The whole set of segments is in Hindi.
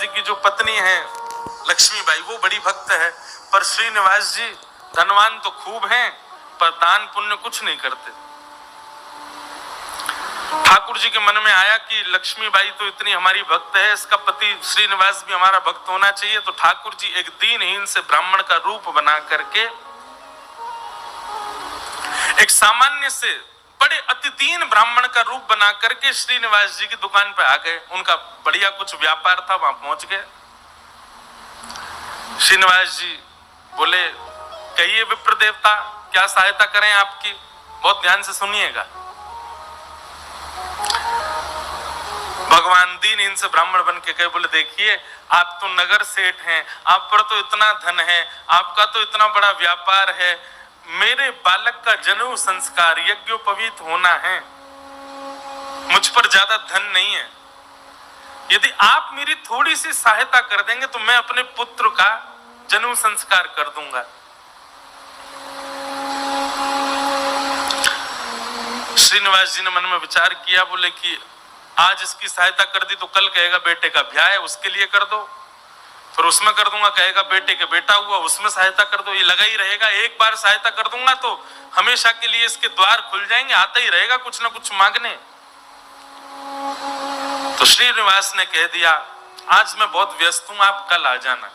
जी की जो पत्नी है लक्ष्मीबाई, वो बड़ी भक्त है, पर श्रीनिवास जी धनवान तो खूब हैं पर दान पुण्य कुछ नहीं करते। ठाकुर जी के मन में आया कि लक्ष्मीबाई तो इतनी हमारी भक्त है, इसका पति श्रीनिवास भी हमारा भक्त होना चाहिए। तो ठाकुर जी एक दीनहीन से ब्राह्मण का रूप बना करके एक सामान्य से बड़े अति दीन ब्राह्मण का रूप बना करके श्रीनिवास जी की दुकान पे आ गए। उनका बढ़िया कुछ व्यापार था, वहां पहुंच गए। श्रीनिवास जी बोले, कहिए विप्र देवता, क्या सहायता करें आपकी? बहुत ध्यान से सुनिएगा। भगवान दीनहीन से ब्राह्मण बन के कहे, बोले देखिए आप तो नगर सेठ हैं, आप पर तो इतना धन है, आपका तो इतना बड़ा व्यापार है, मेरे बालक का जनेऊ संस्कार यज्ञोपवीत होना है, मुझ पर ज्यादा धन नहीं है, यदि आप मेरी थोड़ी सी सहायता कर देंगे तो मैं अपने पुत्र का जनेऊ संस्कार कर दूंगा। श्रीनिवास जी ने मन में विचार किया, बोले कि आज इसकी सहायता कर दी तो कल कहेगा बेटे का ब्याह है उसके लिए कर दो, फिर उसमें कर दूंगा, कहेगा बेटे के बेटा हुआ उसमें सहायता कर दो, ये लगा ही रहेगा। एक बार सहायता कर दूंगा तो हमेशा के लिए इसके द्वार खुल जाएंगे, आता ही रहेगा कुछ ना कुछ मांगने। तो श्रीनिवास ने कह दिया, आज मैं बहुत व्यस्त हूं, आप कल आ जाना।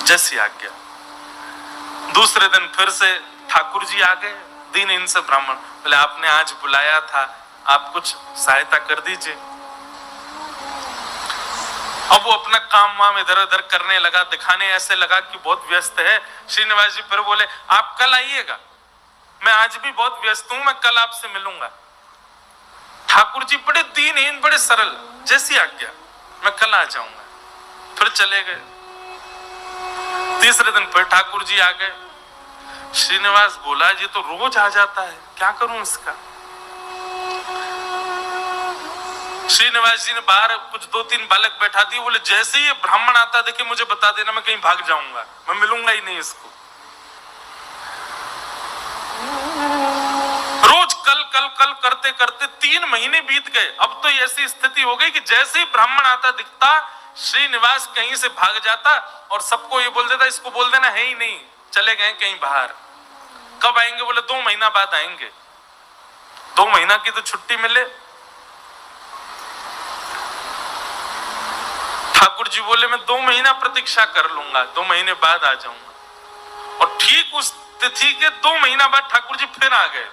जैसी आज्ञा। दूसरे दिन फिर से ठाकुर जी आ गए, दीनहीन से ब्राह्मण। बोले आपने आज बुलाया था, आप कुछ सहायता कर दीजिए। अब वो अपना काम वाम इधर उधर करने लगा, दिखाने ऐसे लगा कि बहुत व्यस्त है। श्रीनिवास जी फिर बोले, आप कल आइएगा, मैं आज भी बहुत व्यस्त हूं, मैं कल आपसे मिलूंगा। ठाकुर जी बड़े दीनहीन, बड़े सरल, जैसी आज्ञा, मैं कल आ जाऊंगा। फिर चले गए। तीसरे दिन फिर ठाकुर जी आ गए। श्रीनिवास बोला, ये तो रोज आ जाता है, क्या करूं इसका? श्रीनिवास जी ने बाहर कुछ 2-3 बालक बैठा दिए, बोले जैसे ही ये ब्राह्मण आता देखे मुझे बता देना, मैं कहीं भाग जाऊंगा, मैं मिलूंगा ही नहीं इसको। रोज कल कल कल करते करते 3 महीने बीत गए। अब तो ऐसी स्थिति हो गई कि जैसे ही ब्राह्मण आता दिखता, श्रीनिवास कहीं से भाग जाता और सबको ये बोल देता, इसको बोल देना है ही नहीं, चले गए कहीं बाहर। कब आएंगे? बोले 2 महीना बाद आएंगे। 2 महीना की तो छुट्टी मिले। ठाकुर जी बोले, मैं 2 महीना प्रतीक्षा कर लूंगा, 2 महीने बाद आ जाऊंगा। और ठीक उस तिथि के 2 महीना बाद ठाकुर जी फिर आ गए।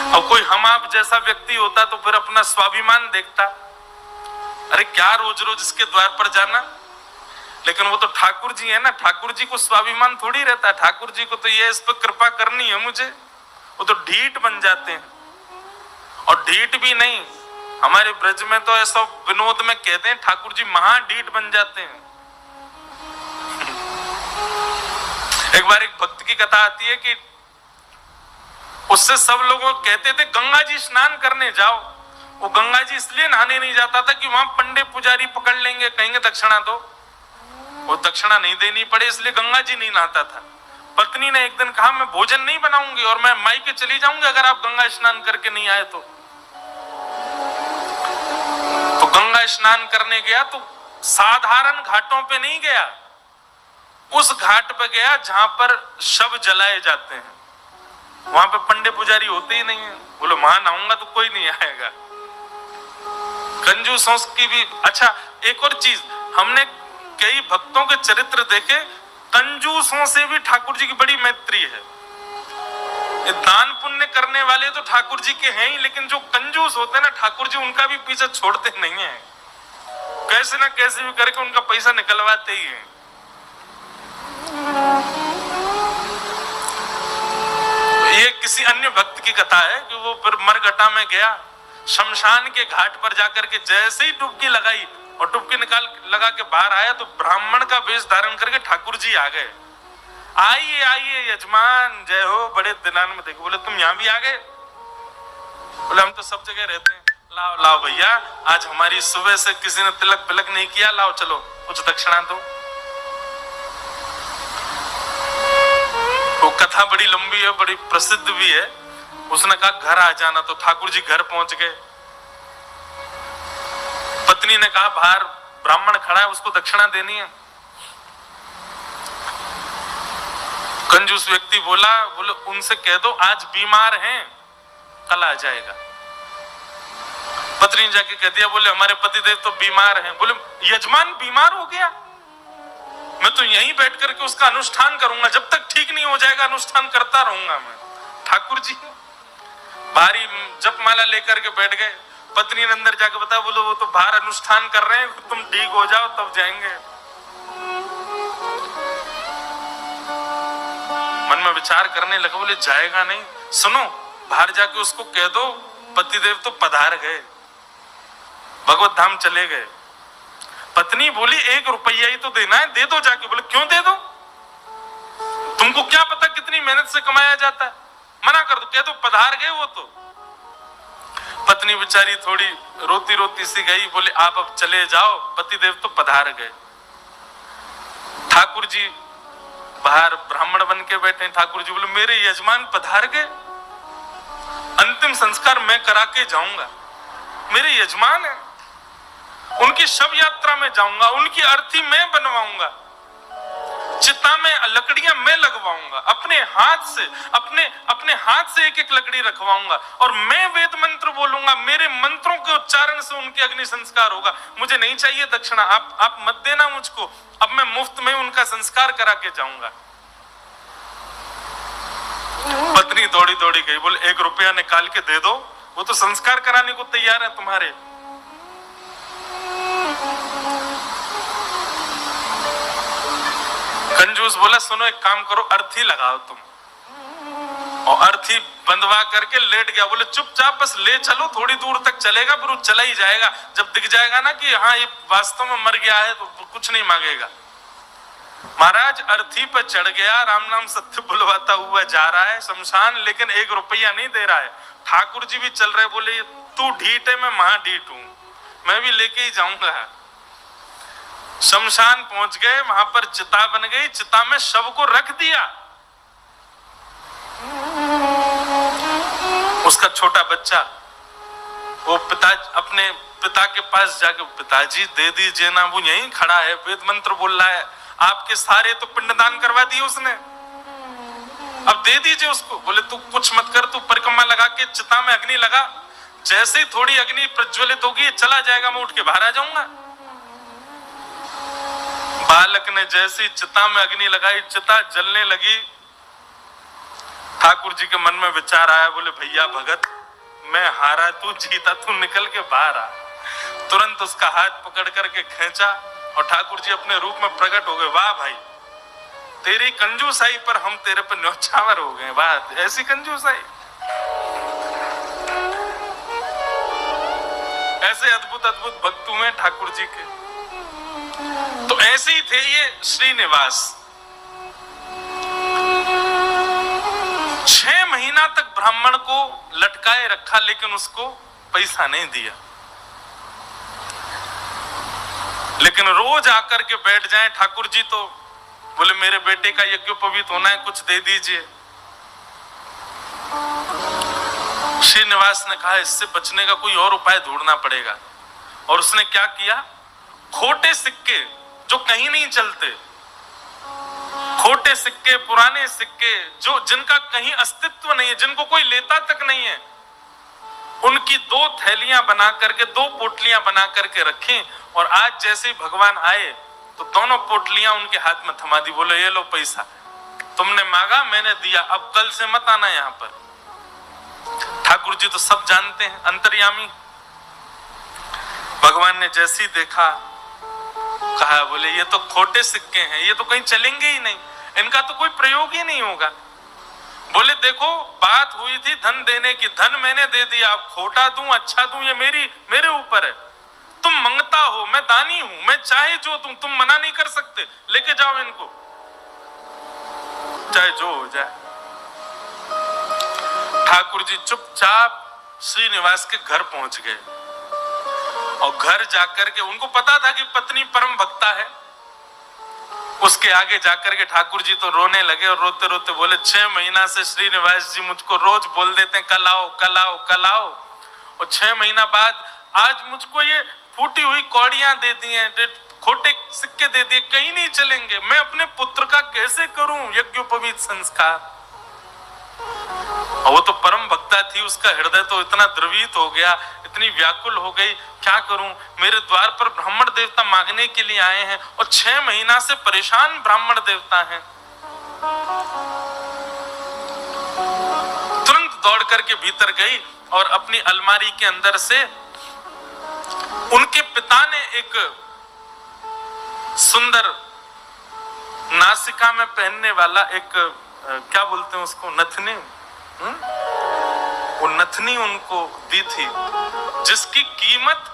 अब कोई हम आप जैसा व्यक्ति होता तो फिर अपना स्वाभिमान देखता, अरे क्या रोज रोज इसके द्वार पर जाना। लेकिन वो तो ठाकुर जी है ना, ठाकुर जी को स्वाभिमान थोड़ी रहता है। ठाकुर जी को तो ये इस पर कृपा करनी है मुझे, वो तो ढीठ बन जाते हैं। और ढीठ भी नहीं, हमारे ब्रज में तो ऐसा विनोद में कहते हैं, ठाकुर जी महा ढीठ बन जाते हैं। एक बार एक भक्त की कथा आती है कि उससे सब लोग कहते थे गंगा जी स्नान करने जाओ। वो गंगा जी इसलिए नहाने नहीं जाता था कि वहां पंडे पुजारी पकड़ लेंगे, कहेंगे दक्षिणा दो, वो दक्षिणा नहीं देनी पड़े, इसलिए गंगा जी नहीं नहाता था। पत्नी ने एक दिन कहा, मैं भोजन नहीं बनाऊंगी और मैं मायके चली जाऊंगी अगर आप गंगा स्नान करके नहीं आए तो गंगा स्नान करने गया तो साधारण घाटों पे नहीं गया, उस घाट पे गया जहां पर शव जलाए जाते हैं। वहां पे पंडे पुजारी होते ही नहीं है। बोले वहां नहाऊंगा तो कोई नहीं आएगा। कंजूसों की भी। अच्छा, एक और चीज, हमने कई भक्तों के चरित्र देखे, कंजूसों से भी ठाकुर जी की बड़ी मैत्री है। दान पुण्य करने वाले तो ठाकुर जी के हैं ही, लेकिन जो कंजूस होते हैं ना, ठाकुर जी उनका भी पीछे छोड़ते नहीं है, कैसे ना कैसे भी करके उनका पैसा निकलवाते ही हैं। ये किसी अन्य भक्त की कथा है कि वो फिर मरघटा में गया, शमशान के घाट पर जाकर के जैसे ही डुबकी लगाई और डुबकी निकाल लगा के बाहर आया तो ब्राह्मण का वेश धारण करके ठाकुर जी आ गए। आइए आइए यजमान, जय हो, बड़े दिनान में देखो। बोले तुम यहाँ भी आ गए? बोले हम तो सब जगह रहते हैं। लाओ लाओ भैया, आज हमारी सुबह से किसी ने तिलक पिलक नहीं किया, लाओ चलो कुछ दक्षिणा दो। वो कथा बड़ी लंबी है, बड़ी प्रसिद्ध भी है। उसने कहा घर आ जाना, तो ठाकुर जी घर पहुंच गए। पत्नी ने कहा बाहर ब्राह्मण खड़ा है, उसको दक्षिणा देनी है। कंजूस व्यक्ति बोले उनसे कह दो आज बीमार हैं, कल आ जाएगा। पत्नी जाके कह दिया, बोले हमारे पतिदेव तो बीमार हैं। बोले यजमान बीमार हो गया, मैं तो यहीं बैठ करके उसका अनुष्ठान करूंगा, जब तक ठीक नहीं हो जाएगा अनुष्ठान करता रहूंगा मैं। ठाकुर जी भारी जपमाला लेकर के बैठ गए। पत्नी ने अंदर जाके बताया, बोलो वो तो बाहर अनुष्ठान कर रहे हैं, तुम ठीक हो जाओ तब जाएंगे। मन में विचार करने लगा, बोले जाएगा नहीं, सुनो बाहर जाके उसको कह दो पतिदेव तो पधार गए, भगवत धाम चले गए। पत्नी बोली 1 रुपया ही तो देना है, दे दो जाके। बोले क्यों दे दो, तुमको क्या पता कितनी मेहनत से कमाया जाता है, मना कर दो, कह दो पधार गए वो तो। पत्नी बेचारी थोड़ी रोती रोती सी गई, बोले आप अब चले जाओ, पतिदेव तो पधार गए। ठाकुर जी बाहर ब्राह्मण बन के बैठे। ठाकुर जी बोले मेरे यजमान पधार गए, अंतिम संस्कार मैं करा के जाऊंगा, मेरे यजमान है, उनकी शव यात्रा में जाऊंगा, उनकी अर्थी मैं बनवाऊंगा, चिता में लकड़ियां मैं लगवाऊंगा, अपने हाथ से एक एक लकड़ी रखवाऊंगा, और मैं वेद मंत्र बोलूंगा, मेरे मंत्रों के उच्चारण से उनके अग्नि संस्कार होगा। मुझे नहीं चाहिए दक्षिणा, आप मत देना मुझको, अब मैं मुफ्त में उनका संस्कार करा के जाऊंगा। पत्नी दौड़ी दौड़ी गई, बोले 1 रुपया निकाल के दे दो, वो तो संस्कार कराने को तैयार है तुम्हारे। कंजूस बोला सुनो एक काम करो, अर्थी लगाओ तुम, और अर्थी बंधवा करके लेट गया। बोले चुपचाप बस ले चलो, थोड़ी दूर तक चलेगा, फिर चला ही जाएगा, जब दिख जाएगा ना कि हाँ ये वास्तव में मर गया है तो कुछ नहीं मांगेगा। महाराज अर्थी पर चढ़ गया, राम नाम सत्य बुलवाता हुआ जा रहा है शमशान, लेकिन 1 रुपया नहीं दे रहा है। ठाकुर जी भी चल रहे, बोले तू ढीठ है, मैं महाढीठ हूं, मैं भी लेके ही जाऊंगा। शमशान पहुंच गए, वहां पर चिता बन गई, चिता में शव को रख दिया। उसका छोटा बच्चा वो अपने पिता के पास जाके, पिताजी दे दीजिए ना, वो यहीं खड़ा है, वेद मंत्र बोल रहा है, आपके सारे तो पिंडदान करवा दिए उसने, अब दे दीजिए उसको। बोले तू कुछ मत कर, तू परिक्रमा लगा के चिता में अग्नि लगा, जैसे ही थोड़ी अग्नि प्रज्वलित होगी चला जाएगा, मैं उठ के बाहर आ जाऊंगा। बालक ने जैसी चिता में अग्नि लगाई, चिता जलने लगी। ठाकुर जी के मन में विचार आया, बोले भैया भगत मैं हारा, तू जीता, तू निकल के बाहर आ। तुरंत उसका हाथ पकड़ करके खींचा और ठाकुर जी अपने रूप में प्रकट हो गए। वाह भाई तेरी कंजूसाई पर हम तेरे पर न्यौछावर हो गए, वाह ऐसी कंजूसाई, ऐसे अद्भुत अद्भुत भक्त हुए ठाकुर जी के। तो ऐसे ही थे ये श्रीनिवास। 6 महीना तक ब्राह्मण को लटकाए रखा, लेकिन उसको पैसा नहीं दिया। लेकिन रोज आकर के बैठ जाएं ठाकुर जी, तो बोले मेरे बेटे का यज्ञोपवीत होना है, कुछ दे दीजिए। श्रीनिवास ने कहा इससे बचने का कोई और उपाय ढूंढना पड़ेगा, और उसने क्या किया, खोटे सिक्के जो कहीं नहीं चलते, खोटे सिक्के, पुराने सिक्के जो जिनका कहीं अस्तित्व नहीं है, जिनको कोई लेता तक नहीं है, उनकी 2 थैलियां बना करके, 2 पोटलियां बना करके रखें, और आज जैसे ही भगवान आए तो दोनों पोटलियां उनके हाथ में थमा दी। बोले ये लो पैसा, तुमने मांगा मैंने दिया, अब कल से मत आना यहां पर। ठाकुर जी तो सब जानते हैं, अंतर्यामी। भगवान ने जैसे ही देखा, कहा बोले ये तो खोटे सिक्के हैं, ये तो कहीं चलेंगे ही नहीं, इनका तो कोई प्रयोग ही नहीं होगा। बोले देखो बात हुई थी धन देने की, धन मैंने दे दिया, अब खोटा दूं अच्छा दूं ये मेरे ऊपर है। तुम मंगता हो, मैं दानी हूं, मैं चाहे जो दूं, तुम मना नहीं कर सकते, लेके जाओ इनको, चाहे जो हो जाए। ठाकुर जी चुपचाप श्रीनिवास के घर पहुंच गए, और घर जाकर के उनको पता था कि पत्नी परम भक्ता है। उसके आगे जाकर के ठाकुर जी तो रोने लगे, और रोते रोते बोले 6 महीना से श्रीनिवास जी मुझको रोज बोल देते हैं कल आओ कल आओ कल आओ, और 6 महीना बाद आज मुझको ये फूटी हुई कौड़ियां दे दी हैं, खोटे सिक्के दे दिए, कहीं नहीं चलेंगे। मैं अपने पुत्र का कैसे करूं यज्ञोपवीत संस्कार? और वो तो परम भक्ता थी, उसका हृदय तो इतना द्रवित हो गया, इतनी व्याकुल हो गई, क्या करूं? मेरे द्वार पर ब्राह्मण देवता मांगने के लिए आए हैं और 6 महीना से परेशान ब्राह्मण देवता हैं। तुरंत दौड़ करके भीतर गई और अपनी अलमारी के अंदर से उनके पिता ने एक सुंदर नासिका में पहनने वाला एक क्या बोलते हैं उसको, नथनी, वो नथनी उनको दी थी, जिसकी कीमत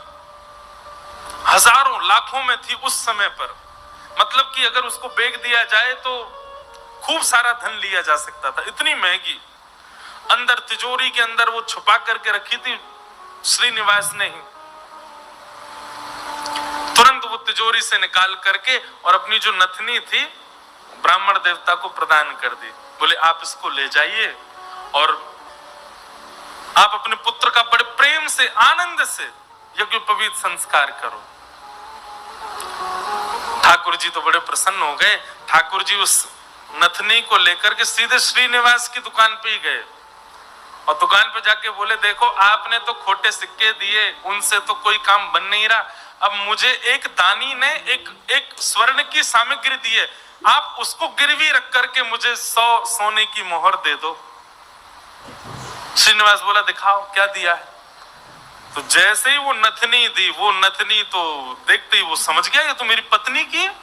हजारों लाखों में थी उस समय पर। मतलब कि अगर उसको बेच दिया जाए तो खूब सारा धन लिया जा सकता था, इतनी महंगी। अंदर तिजोरी के अंदर वो छुपा करके रखी थी श्रीनिवास ने ही। तुरंत वो तिजोरी से निकाल करके और अपनी जो नथनी थी ब्राह्मण देवता को प्रदान कर दी। बोले आप इसको ले जाइए और आप अपने पुत्र का बड़े प्रेम से, आनंद से यज्ञोपवीत संस्कार करो। ठाकुर जी तो बड़े प्रसन्न हो गए। ठाकुर जी उस नथनी को लेकर के सीधे श्रीनिवास की दुकान पे ही गए और दुकान पे जाके बोले देखो आपने तो खोटे सिक्के दिए, उनसे तो कोई काम बन नहीं रहा, अब मुझे एक दानी ने एक स्वर्ण की सामग्री दी है, आप उसको गिरवी रख करके मुझे 100 सोने की मोहर दे दो। श्रीनिवास बोला दिखाओ क्या दिया है। तो जैसे ही वो नथनी दी, वो नथनी तो देखते ही वो समझ गया ये तो मेरी पत्नी की है।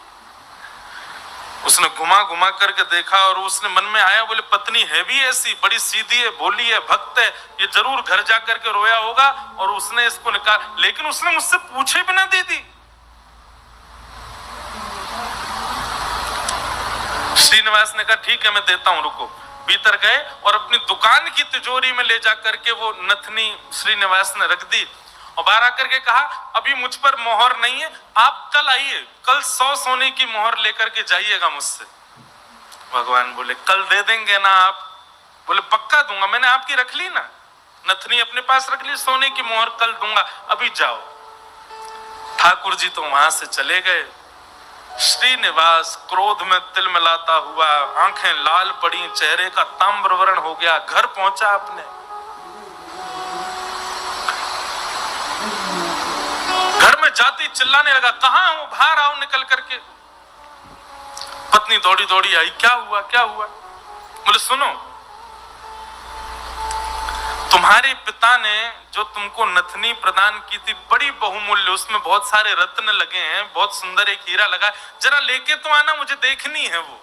उसने घुमा घुमा करके देखा और उसने मन में आया, बोले पत्नी है भी ऐसी, बड़ी सीधी है, भोली है, भक्त है, ये जरूर घर जा करके रोया होगा और उसने इसको निकाल, लेकिन उसने मुझसे पूछे बिना दे दी। श्रीनिवास ने कहा ठीक है मैं देता हूं, रुको। भीतर गए और अपनी दुकान की तिजोरी में ले जा करके वो नथनी श्रीनिवास ने रख दी और बाहर आकर के कहा अभी मुझ पर मोहर नहीं है, आप कल आइए, कल 100 सोने की मोहर लेकर के जाइएगा मुझसे। भगवान बोले कल दे देंगे ना आप? बोले पक्का दूंगा, मैंने आपकी रख ली ना, नथनी अपने पास रख ली, सोने की मोहर कल दूंगा, अभी जाओ। ठाकुर जी तो वहां से चले गए। श्रीनिवास क्रोध में तिलमिलाता हुआ, आंखें लाल पड़ी, चेहरे का ताम्रवर्ण हो गया, घर पहुंचा अपने। घर में जाती चिल्लाने लगा कहां हूं, बाहर आओ निकल करके। पत्नी दौड़ी दौड़ी आई, क्या हुआ क्या हुआ? बोले सुनो, तुम्हारे पिता ने जो तुमको नथनी प्रदान की थी बड़ी बहुमूल्य, उसमें बहुत सारे रत्न लगे हैं, बहुत सुंदर एक हीरा लगा, जरा लेके तो आना, मुझे देखनी है वो।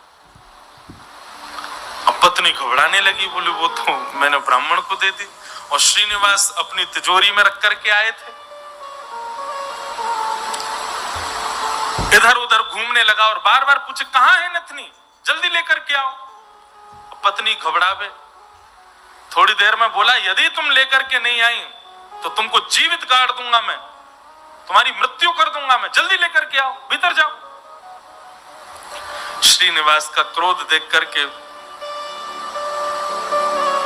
अब पत्नी घबराने लगी, बोली वो तो मैंने ब्राह्मण को दे दी और श्रीनिवास अपनी तिजोरी में रख करके आए थे। इधर उधर घूमने लगा और बार बार पूछे कहां है नथनी, जल्दी लेकर के आओ। पत्नी घबरावे, थोड़ी देर में बोला यदि तुम लेकर के नहीं आई तो तुमको जीवित गाड़ दूंगा, मैं तुम्हारी मृत्यु कर दूंगा, मैं जल्दी लेकर के आओ, भीतर जाओ। श्रीनिवास का क्रोध देख करके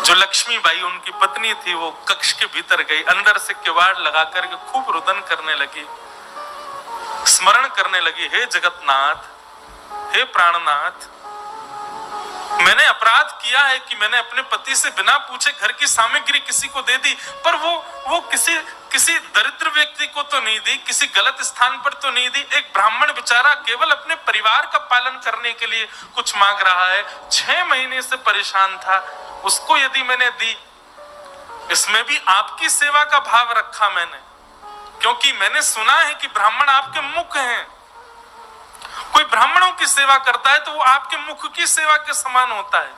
जो लक्ष्मीबाई उनकी पत्नी थी वो कक्ष के भीतर गई, अंदर से किवाड़ लगा करके खूब रुदन करने लगी, स्मरण करने लगी, हे जगतनाथ, हे प्राणनाथ, मैंने अपराध किया है कि मैंने अपने पति से बिना पूछे घर की सामग्री किसी को दे दी, पर वो किसी दरिद्र व्यक्ति को तो नहीं दी, किसी गलत स्थान पर तो नहीं दी। एक ब्राह्मण बेचारा केवल अपने परिवार का पालन करने के लिए कुछ मांग रहा है, 6 महीने से परेशान था, उसको यदि मैंने दी, इसमें भी आपकी सेवा का भाव रखा मैंने, क्योंकि मैंने सुना है कि ब्राह्मण आपके मुख हैं, कोई ब्राह्मणों की सेवा करता है तो वो आपके मुख की सेवा के समान होता है।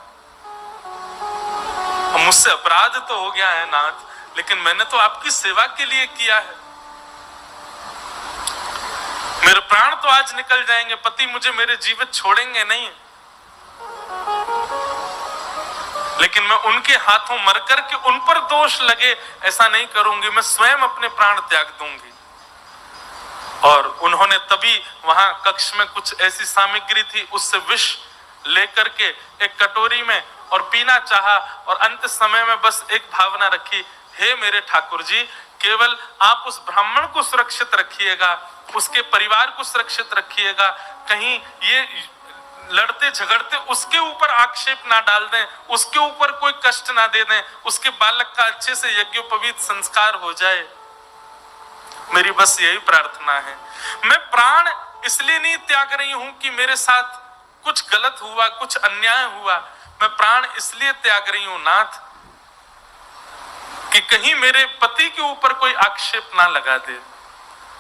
मुझसे अपराध तो हो गया है नाथ, लेकिन मैंने तो आपकी सेवा के लिए किया है। मेरे प्राण तो आज निकल जाएंगे, पति मुझे मेरे जीवित छोड़ेंगे नहीं, लेकिन मैं उनके हाथों मर करके उन पर दोष लगे ऐसा नहीं करूंगी, मैं स्वयं अपने प्राण त्याग दूंगी। और उन्होंने तभी वहां कक्ष में कुछ ऐसी सामग्री थी, उससे विष लेकर के एक कटोरी में और पीना चाहा और अंत समय में बस एक भावना रखी, हे मेरे ठाकुर जी, केवल आप उस ब्राह्मण को सुरक्षित रखिएगा, उसके परिवार को सुरक्षित रखिएगा, कहीं ये लड़ते झगड़ते उसके ऊपर आक्षेप ना डाल दें, उसके ऊपर कोई कष्ट ना दे दें, उसके बालक का अच्छे से यज्ञोपवीत संस्कार हो जाए। मेरी बस यही प्रार्थना है। मैं प्राण इसलिए नहीं त्याग रही हूं कि मेरे साथ कुछ गलत हुआ, कुछ अन्याय हुआ। मैं प्राण इसलिए त्याग रही हूं नाथ कि कहीं मेरे पति के ऊपर कोई आक्षेप ना लगा दे।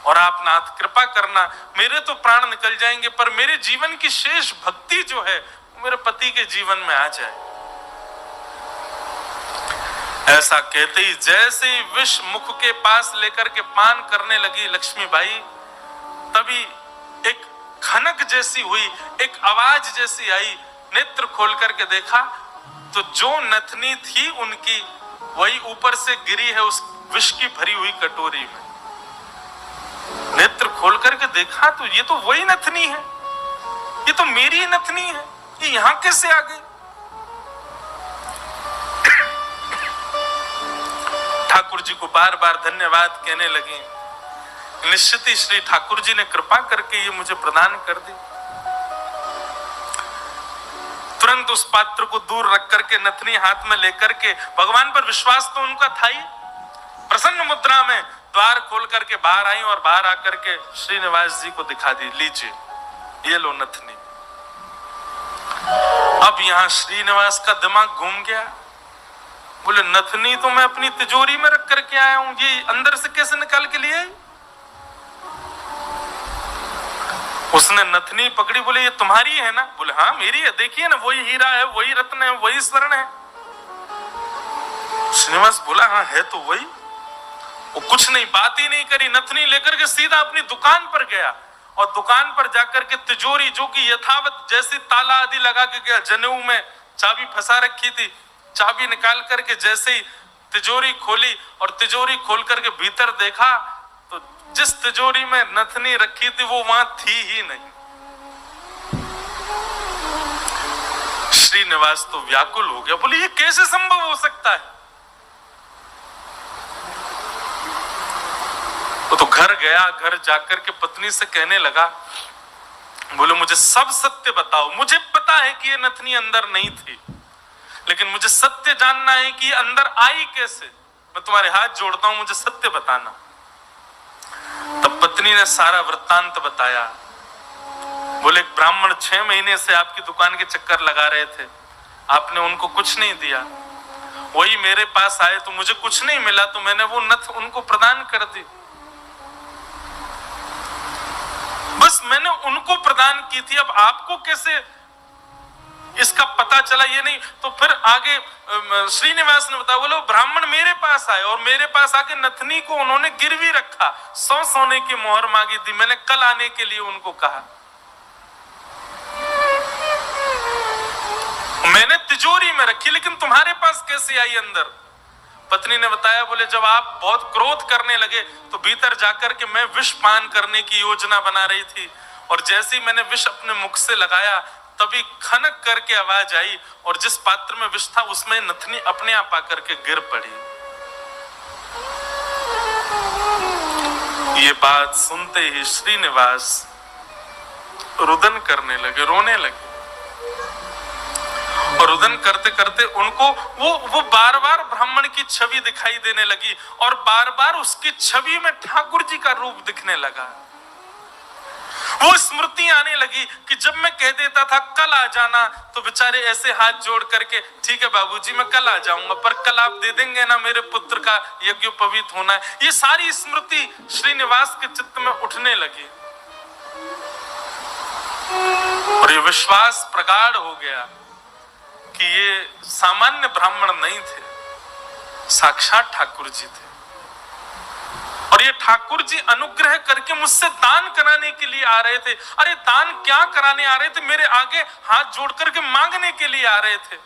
और आप नाथ कृपा करना, मेरे तो प्राण निकल जाएंगे पर मेरे जीवन की शेष भक्ति जो है मेरे पति के जीवन में आ जाए। ऐसा कहते ही जैसे ही विष मुख के पास लेकर के पान करने लगी लक्ष्मीबाई, तभी एक खनक जैसी हुई, एक आवाज जैसी आई। नेत्र खोल करके देखा तो जो नथनी थी उनकी, वही ऊपर से गिरी है उस विष की भरी हुई कटोरी में। नेत्र खोल करके देखा तो ये तो वही नथनी है, ये तो मेरी नथनी है, ये यहां कैसे आ गई? ठाकुर जी को बार बार धन्यवाद कहने लगे। निश्चित ही श्री ठाकुर जी ने कृपा करके ये मुझे प्रदान कर दी। तुरंत उस पात्र को दूर रख करके नथनी हाथ में लेकर के, भगवान पर विश्वास तो उनका था ही, प्रसन्न मुद्रा में द्वार खोल करके बाहर आई और बाहर आकर के श्रीनिवास जी को दिखा दी, लीजिए ये लो नथनी। अब यहां श्रीनिवास का दिमाग घूम गया। बोले नथनी तो मैं अपनी तिजोरी में रख करके आया हूं, ये अंदर से कैसे निकाल के लिए? उसने नथनी पकड़ी, बोले ये तुम्हारी है ना? बोले हाँ मेरी है, देखिए ना वही हीरा है, वही रत्न है, वही स्वर्ण है। श्रीनिवास बोला हाँ है तो वही। वो कुछ नहीं, बात ही नहीं करी, नथनी लेकर के सीधा अपनी दुकान पर गया और दुकान पर जाकर के तिजोरी जो कि यथावत जैसी ताला आदि लगा के गया, जनेऊ में चाबी फंसा रखी थी, चाबी निकाल करके जैसे ही तिजोरी खोली और तिजोरी खोल करके भीतर देखा तो जिस तिजोरी में नथनी रखी थी वो वहां थी ही नहीं। श्रीनिवास तो व्याकुल हो गया, बोले ये कैसे संभव हो सकता है? वो तो घर गया, घर जाकर के पत्नी से कहने लगा, बोले मुझे सब सत्य बताओ, मुझे पता है कि ये नथनी अंदर नहीं थी, लेकिन मुझे सत्य जानना है कि ये अंदर आई कैसे। मैं तुम्हारे हाथ जोड़ता हूं, मुझे सत्य बताना। तब पत्नी ने सारा वृत्तांत बताया। बोले एक ब्राह्मण 6 महीने से आपकी दुकान के चक्कर लगा रहे थे, आपने उनको कुछ नहीं दिया, वही मेरे पास आए तो मुझे कुछ नहीं मिला तो मैंने वो नथ उनको प्रदान कर दी। बस मैंने उनको प्रदान की थी, अब आपको कैसे इसका पता चला ये नहीं। तो फिर आगे श्रीनिवास ने बताया, बोलो ब्राह्मण मेरे पास आए और मेरे पास आके नथनी को उन्होंने गिरवी रखा, 100 सोने की मोहर मांगी थी, मैंने कल आने के लिए उनको कहा, मैंने तिजोरी में रखी, लेकिन तुम्हारे पास कैसे आई अंदर? पत्नी ने बताया, बोले जब आप बहुत क्रोध करने लगे तो भीतर जाकर के मैं विष पान करने की योजना बना रही थी और जैसे ही मैंने विष अपने मुख से लगाया तभी खनक करके आवाज आई और जिस पात्र में विष था उसमें नथनी अपने आप आकर के गिर पड़ी। ये बात सुनते ही श्रीनिवास रुदन करने लगे, रोने लगे और रुदन करते करते उनको वो बार बार ब्राह्मण की छवि दिखाई देने लगी और बार बार उसकी छवि में ठाकुर जी का रूप दिखने लगा। वो स्मृति आने लगी कि जब मैं कह देता था कल आ जाना तो बेचारे ऐसे हाथ जोड़ करके, ठीक है बाबूजी मैं कल आ जाऊंगा, पर कल आप दे देंगे ना मेरे पुत्र का यज्ञोपवीत होना है। ये सारी स्मृति श्रीनिवास के चित्त में उठने लगी और ये विश्वास प्रगाढ़ हो गया कि ये सामान्य ब्राह्मण नहीं थे, साक्षात ठाकुर जी थे और ये ठाकुर जी अनुग्रह करके मुझसे दान कराने के लिए आ रहे थे। अरे दान क्या कराने आ रहे थे, मेरे आगे हाथ जोड़ करके मांगने के लिए आ रहे थे।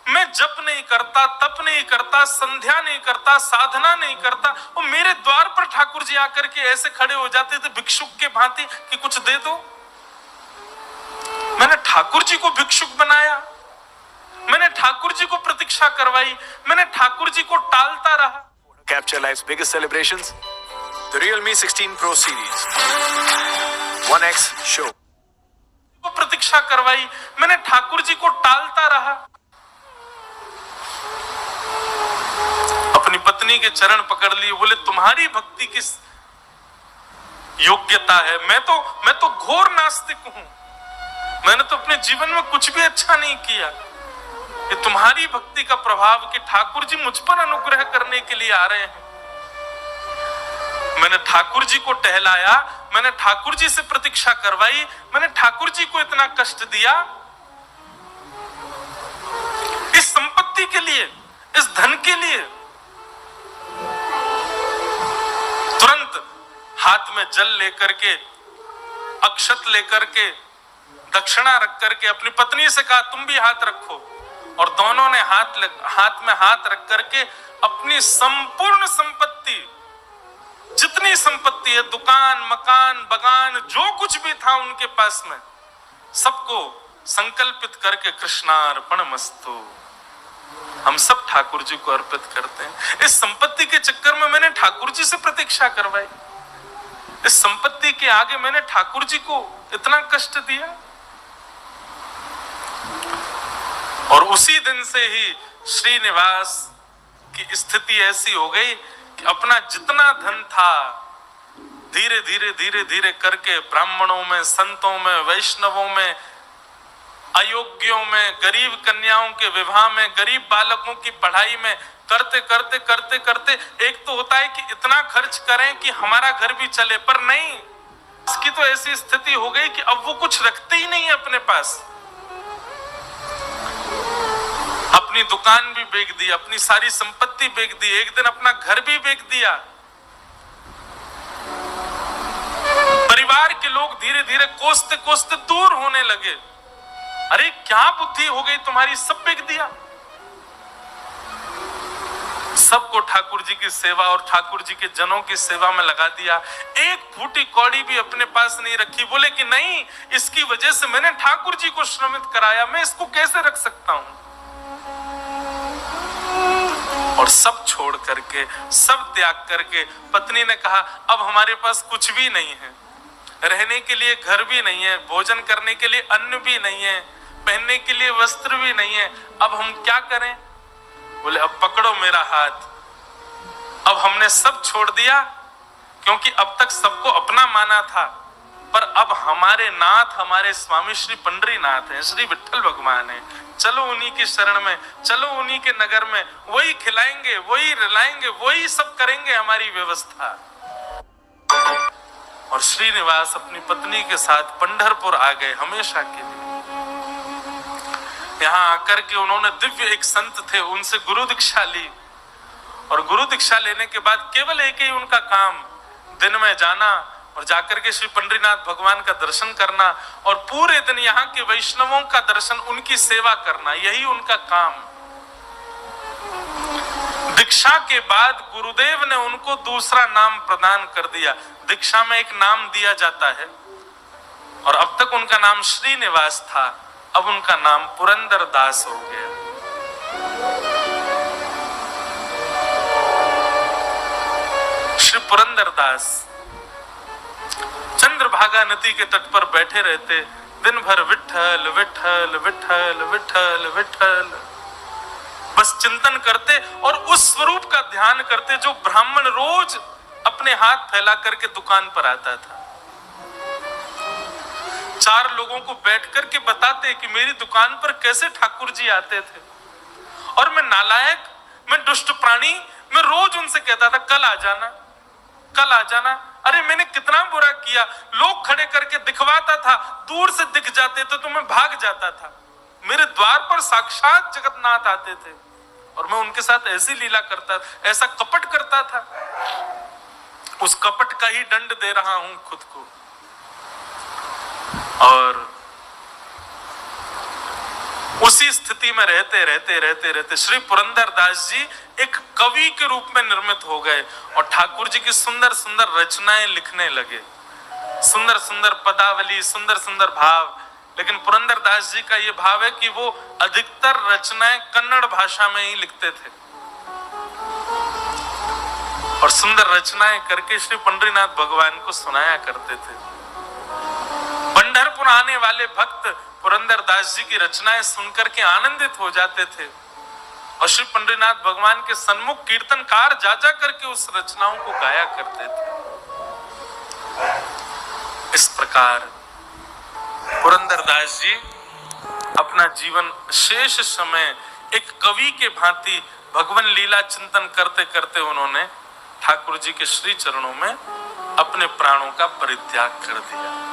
मैं जप नहीं करता, तप नहीं करता, संध्या नहीं करता, साधना नहीं करता, और मेरे द्वार पर ठाकुर जी आकर के ऐसे खड़े हो जाते थे भिक्षुक के भांति कि कुछ दे दो। मैंने ठाकुर जी को भिक्षुक बनाया, मैंने ठाकुर जी को प्रतीक्षा करवाई, मैंने ठाकुर जी को टालता रहा। capture life's biggest celebrations? The Realme 16 Pro series. 1x Show. प्रतीक्षा करवाई, मैंने ठाकुर जी को टालता रहा। अपनी पत्नी के चरण पकड़ लिए, बोले तुम्हारी भक्ति किस योग्यता है? मैं तो घोर नास्तिक हूं, मैंने तो अपने जीवन में कुछ भी अच्छा नहीं किया। ये तुम्हारी भक्ति का प्रभाव कि ठाकुर जी मुझ पर अनुग्रह करने के लिए आ रहे हैं। मैंने ठाकुर जी को टहलाया, मैंने ठाकुर जी से प्रतीक्षा करवाई, मैंने ठाकुर जी को इतना कष्ट दिया इस संपत्ति के लिए, इस धन के लिए। तुरंत हाथ में जल लेकर के, अक्षत लेकर के, दक्षिणा रख करके अपनी पत्नी से कहा तुम भी हाथ रखो, और दोनों ने हाथ में हाथ रख करके अपनी संपूर्ण संपत्ति, जितनी संपत्ति है, दुकान, मकान, बगान, जो कुछ भी था उनके पास में, सबको संकल्पित करके कृष्णार्पणमस्तु, हम सब ठाकुर जी को अर्पित करते हैं। इस संपत्ति के चक्कर में मैंने ठाकुर जी से प्रतीक्षा करवाई, इस संपत्ति के आगे मैंने ठाकुर जी को इतना कष्ट दिया। और उसी दिन से ही श्रीनिवास की स्थिति ऐसी हो गई कि अपना जितना धन था धीरे धीरे धीरे धीरे करके ब्राह्मणों में, संतों में, वैष्णवों में, अयोग्यों में, गरीब कन्याओं के विवाह में, गरीब बालकों की पढ़ाई में करते करते करते करते एक तो होता है कि इतना खर्च करें कि हमारा घर भी चले, पर नहीं, इसकी तो ऐसी स्थिति हो गई कि अब वो कुछ रखते ही नहीं है अपने पास। अपनी दुकान भी बेच दी, अपनी सारी संपत्ति बेच दी, एक दिन अपना घर भी बेच दिया। परिवार के लोग धीरे धीरे कोसते कोसते दूर होने लगे। अरे क्या बुद्धि हो गई तुम्हारी, सब बेच दिया। सबको ठाकुर जी की सेवा और ठाकुर जी के जनों की सेवा में लगा दिया। एक फूटी कौड़ी भी अपने पास नहीं रखी। बोले कि नहीं, इसकी वजह से मैंने ठाकुर जी को श्रमित कराया, मैं इसको कैसे रख सकता हूं। और सब छोड़ करके, सब त्याग करके पत्नी ने कहा अब हमारे पास कुछ भी नहीं है, रहने के लिए घर भी नहीं है, भोजन करने के लिए अन्न भी नहीं है, पहनने के लिए वस्त्र भी नहीं है, अब हम क्या करें। बोले अब पकड़ो मेरा हाथ। अब हमने सब छोड़ दिया, क्योंकि अब तक सबको अपना माना था, पर अब हमारे नाथ, हमारे स्वामी श्री पंडरीनाथ हैं, श्री विठ्ठल भगवान हैं, चलो उन्हीं की शरण में, चलो उन्हीं के नगर में, वही खिलाएंगे, वही रिलाएंगे, वही सब करेंगे हमारी व्यवस्था। और श्रीनिवास अपनी पत्नी के साथ पंढरपुर आ गए हमेशा के लिए। यहाँ आकर के उन्होंने दिव्य, एक संत थे, उनसे गुरु दीक्षा ली, और गुरु दीक्षा लेने के बाद केवल एक ही उनका काम, दिन में जाना और जाकर के श्री पंडरीनाथ भगवान का दर्शन करना, और पूरे दिन यहाँ के वैष्णवों का दर्शन, उनकी सेवा करना, यही उनका काम। दीक्षा के बाद गुरुदेव ने उनको दूसरा नाम प्रदान कर दिया। दीक्षा में एक नाम दिया जाता है, और अब तक उनका नाम श्रीनिवास था, अब उनका नाम पुरंदर दास हो गया। श्री पुरंदर दास चंद्रभागा नदी के तट पर बैठे रहते, दिन भर विठ्ठल विठ्ठल विठ्ठल विठ्ठल विठ्ठल बस चिंतन करते, और उस स्वरूप का ध्यान करते जो ब्राह्मण रोज अपने हाथ फैला करके दुकान पर आता था। 4 लोगों को बैठ करके बताते कि मेरी दुकान पर कैसे ठाकुर जी आते थे, और मैं नालायक, मैं दुष्ट प्राणी, मैं रोज उनसे कहता था कल आ जाना, कल आ जाना। अरे मैंने कितना बुरा किया, लोग खड़े करके दिखवाता था, दूर से दिख जाते थे तो मैं भाग जाता था। मेरे द्वार पर साक्षात जगन्नाथ आते थे, और मैं उनके साथ ऐसी लीला करता, ऐसा कपट करता था। उस कपट का ही दंड दे रहा हूं खुद को। और उसी स्थिति में रहते रहते रहते रहते श्री पुरंदर दास जी एक कवि के रूप में निर्मित हो गए, और ठाकुर जी की सुंदर सुंदर रचनाएं लिखने लगे, सुंदर सुंदर पदावली, सुंदर सुंदर भाव। लेकिन पुरंदर दास जी का ये भाव है कि वो अधिकतर रचनाएं कन्नड़ भाषा में ही लिखते थे। सुंदर रचनाएं करके श्री पंडरीनाथ भगवान को सुनाया करते थे। पंढरपुर आने वाले भक्त पुरंदर दास जी की रचनाएं सुनकर के आनंदित हो जाते थे और श्री पंडरीनाथ भगवान के सन्मुख कीर्तनकार जा जा करके उस रचनाओं को गाया करते थे। इस प्रकार पुरंदर दास जी अपना जीवन शेष समय एक कवि के भांति भगवान लीला चिंतन करते करते उन्होंने ठाकुर जी के श्री चरणों में अपने प्राणों का परित्याग कर दिया।